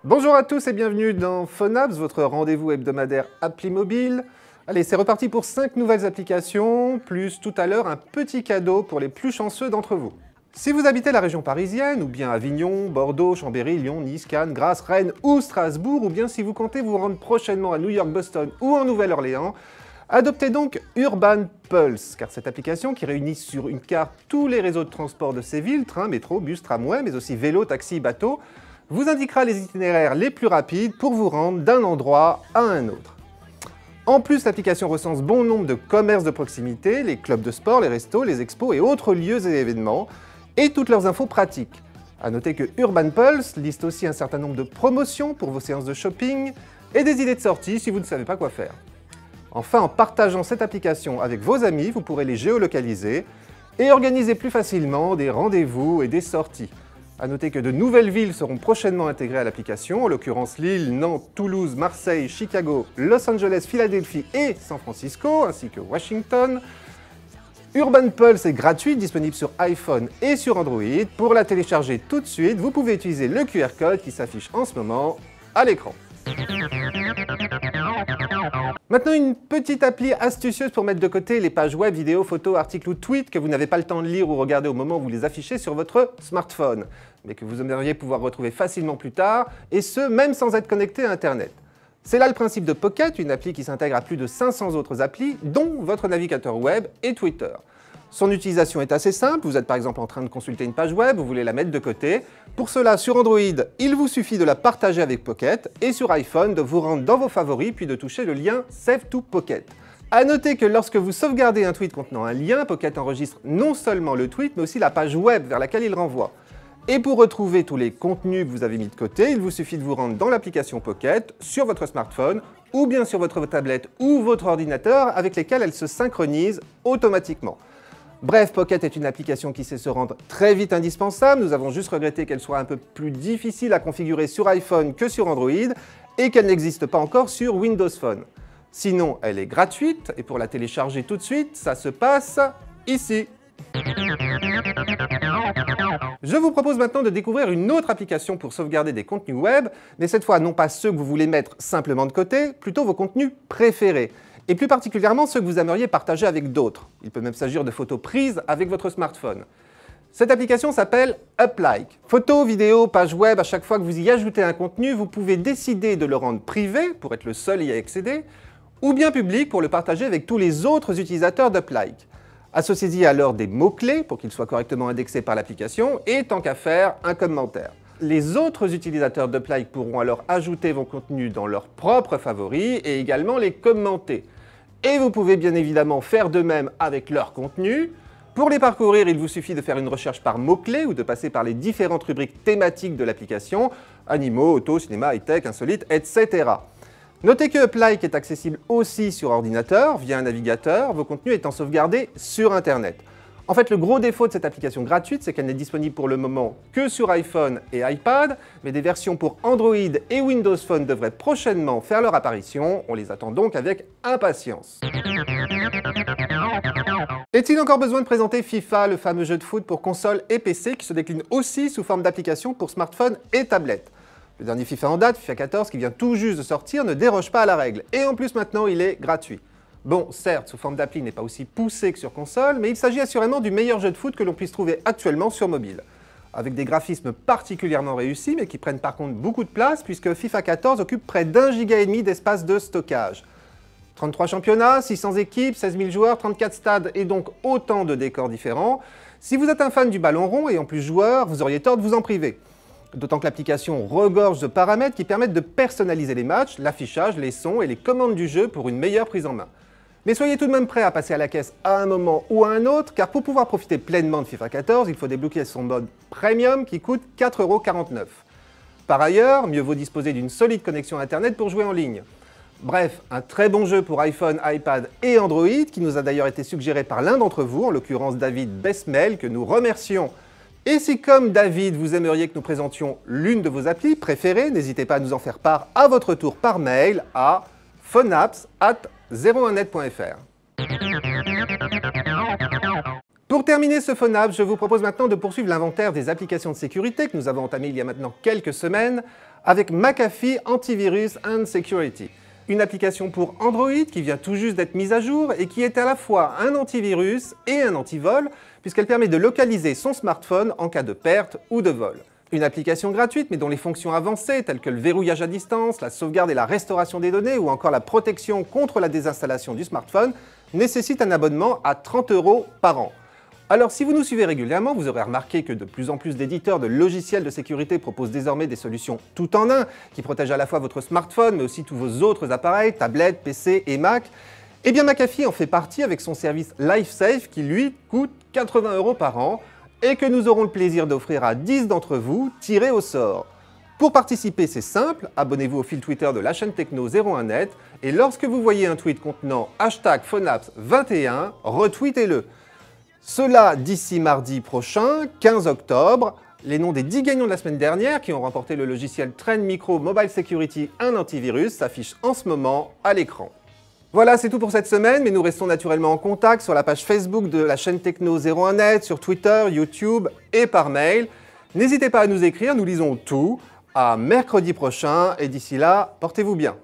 Bonjour à tous et bienvenue dans PhoneApps, votre rendez-vous hebdomadaire appli mobile. Allez, c'est reparti pour 5 nouvelles applications, plus tout à l'heure un petit cadeau pour les plus chanceux d'entre vous. Si vous habitez la région parisienne, ou bien Avignon, Bordeaux, Chambéry, Lyon, Nice, Cannes, Grasse, Rennes ou Strasbourg, ou bien si vous comptez vous rendre prochainement à New York, Boston ou en Nouvelle-Orléans, adoptez donc Urban Pulse, car cette application qui réunit sur une carte tous les réseaux de transport de ces villes, train, métro, bus, tramway, mais aussi vélo, taxi, bateau, vous indiquera les itinéraires les plus rapides pour vous rendre d'un endroit à un autre. En plus, l'application recense bon nombre de commerces de proximité, les clubs de sport, les restos, les expos et autres lieux et événements, et toutes leurs infos pratiques. A noter que Urban Pulse liste aussi un certain nombre de promotions pour vos séances de shopping et des idées de sortie si vous ne savez pas quoi faire. Enfin, en partageant cette application avec vos amis, vous pourrez les géolocaliser et organiser plus facilement des rendez-vous et des sorties. A noter que de nouvelles villes seront prochainement intégrées à l'application, en l'occurrence Lille, Nantes, Toulouse, Marseille, Chicago, Los Angeles, Philadelphie et San Francisco, ainsi que Washington. Urban Pulse est gratuite, disponible sur iPhone et sur Android. Pour la télécharger tout de suite, vous pouvez utiliser le QR code qui s'affiche en ce moment à l'écran. Maintenant, une petite appli astucieuse pour mettre de côté les pages web, vidéos, photos, articles ou tweets que vous n'avez pas le temps de lire ou regarder au moment où vous les affichez sur votre smartphone, mais que vous aimeriez pouvoir retrouver facilement plus tard, et ce, même sans être connecté à Internet. C'est là le principe de Pocket, une appli qui s'intègre à plus de 500 autres applis, dont votre navigateur web et Twitter. Son utilisation est assez simple, vous êtes par exemple en train de consulter une page web, vous voulez la mettre de côté. Pour cela, sur Android, il vous suffit de la partager avec Pocket, et sur iPhone, de vous rendre dans vos favoris, puis de toucher le lien Save to Pocket. A noter que lorsque vous sauvegardez un tweet contenant un lien, Pocket enregistre non seulement le tweet, mais aussi la page web vers laquelle il renvoie. Et pour retrouver tous les contenus que vous avez mis de côté, il vous suffit de vous rendre dans l'application Pocket, sur votre smartphone, ou bien sur votre tablette ou votre ordinateur, avec lesquels elle se synchronise automatiquement. Bref, Pocket est une application qui sait se rendre très vite indispensable. Nous avons juste regretté qu'elle soit un peu plus difficile à configurer sur iPhone que sur Android et qu'elle n'existe pas encore sur Windows Phone. Sinon, elle est gratuite et pour la télécharger tout de suite, ça se passe ici. Je vous propose maintenant de découvrir une autre application pour sauvegarder des contenus web, mais cette fois non pas ceux que vous voulez mettre simplement de côté, plutôt vos contenus préférés. Et plus particulièrement ceux que vous aimeriez partager avec d'autres. Il peut même s'agir de photos prises avec votre smartphone. Cette application s'appelle Uplike. Photos, vidéos, pages web, à chaque fois que vous y ajoutez un contenu, vous pouvez décider de le rendre privé, pour être le seul à y accéder, ou bien public, pour le partager avec tous les autres utilisateurs d'Uplike. Associez-y alors des mots-clés, pour qu'ils soient correctement indexés par l'application, et tant qu'à faire, un commentaire. Les autres utilisateurs d'Uplike pourront alors ajouter vos contenus dans leurs propres favoris, et également les commenter. Et vous pouvez bien évidemment faire de même avec leur contenu. Pour les parcourir, il vous suffit de faire une recherche par mots-clés ou de passer par les différentes rubriques thématiques de l'application, animaux, auto, cinéma, high-tech, insolite, etc. Notez que Uplike est accessible aussi sur ordinateur, via un navigateur, vos contenus étant sauvegardés sur Internet. En fait, le gros défaut de cette application gratuite, c'est qu'elle n'est disponible pour le moment que sur iPhone et iPad, mais des versions pour Android et Windows Phone devraient prochainement faire leur apparition. On les attend donc avec impatience. Est-il encore besoin de présenter FIFA, le fameux jeu de foot pour console et PC qui se décline aussi sous forme d'application pour smartphone et tablette? Le dernier FIFA en date, FIFA 14, qui vient tout juste de sortir, ne déroge pas à la règle. Et en plus maintenant, il est gratuit. Bon, certes, sous forme d'appli, il n'est pas aussi poussé que sur console, mais il s'agit assurément du meilleur jeu de foot que l'on puisse trouver actuellement sur mobile. Avec des graphismes particulièrement réussis, mais qui prennent par contre beaucoup de place, puisque FIFA 14 occupe près d'1,5 giga d'espace de stockage. 33 championnats, 600 équipes, 16 000 joueurs, 34 stades et donc autant de décors différents. Si vous êtes un fan du ballon rond et en plus joueur, vous auriez tort de vous en priver. D'autant que l'application regorge de paramètres qui permettent de personnaliser les matchs, l'affichage, les sons et les commandes du jeu pour une meilleure prise en main. Mais soyez tout de même prêts à passer à la caisse à un moment ou à un autre, car pour pouvoir profiter pleinement de FIFA 14, il faut débloquer son mode Premium qui coûte 4,49 €. Par ailleurs, mieux vaut disposer d'une solide connexion Internet pour jouer en ligne. Bref, un très bon jeu pour iPhone, iPad et Android, qui nous a d'ailleurs été suggéré par l'un d'entre vous, en l'occurrence David Besmel, que nous remercions. Et si comme David, vous aimeriez que nous présentions l'une de vos applis préférées, n'hésitez pas à nous en faire part à votre tour par mail à phoneapps@01net.fr. Pour terminer ce Phonapps, je vous propose maintenant de poursuivre l'inventaire des applications de sécurité que nous avons entamé il y a maintenant quelques semaines avec McAfee Antivirus and Security. Une application pour Android qui vient tout juste d'être mise à jour et qui est à la fois un antivirus et un antivol puisqu'elle permet de localiser son smartphone en cas de perte ou de vol. Une application gratuite mais dont les fonctions avancées telles que le verrouillage à distance, la sauvegarde et la restauration des données ou encore la protection contre la désinstallation du smartphone nécessitent un abonnement à 30 € par an. Alors si vous nous suivez régulièrement, vous aurez remarqué que de plus en plus d'éditeurs de logiciels de sécurité proposent désormais des solutions tout en un, qui protègent à la fois votre smartphone, mais aussi tous vos autres appareils, tablettes, PC et Mac. Eh bien McAfee en fait partie avec son service LifeSafe qui lui coûte 80 € par an et que nous aurons le plaisir d'offrir à 10 d'entre vous tirés au sort. Pour participer, c'est simple, abonnez-vous au fil Twitter de la chaîne Techno 01net et lorsque vous voyez un tweet contenant #Phonapps21, retweetez-le. Cela d'ici mardi prochain, 15 octobre. Les noms des 10 gagnants de la semaine dernière qui ont remporté le logiciel Trend Micro Mobile Security, un antivirus, s'affichent en ce moment à l'écran. Voilà, c'est tout pour cette semaine, mais nous restons naturellement en contact sur la page Facebook de la chaîne Techno 01net, sur Twitter, YouTube et par mail. N'hésitez pas à nous écrire, nous lisons tout. À mercredi prochain et d'ici là, portez-vous bien.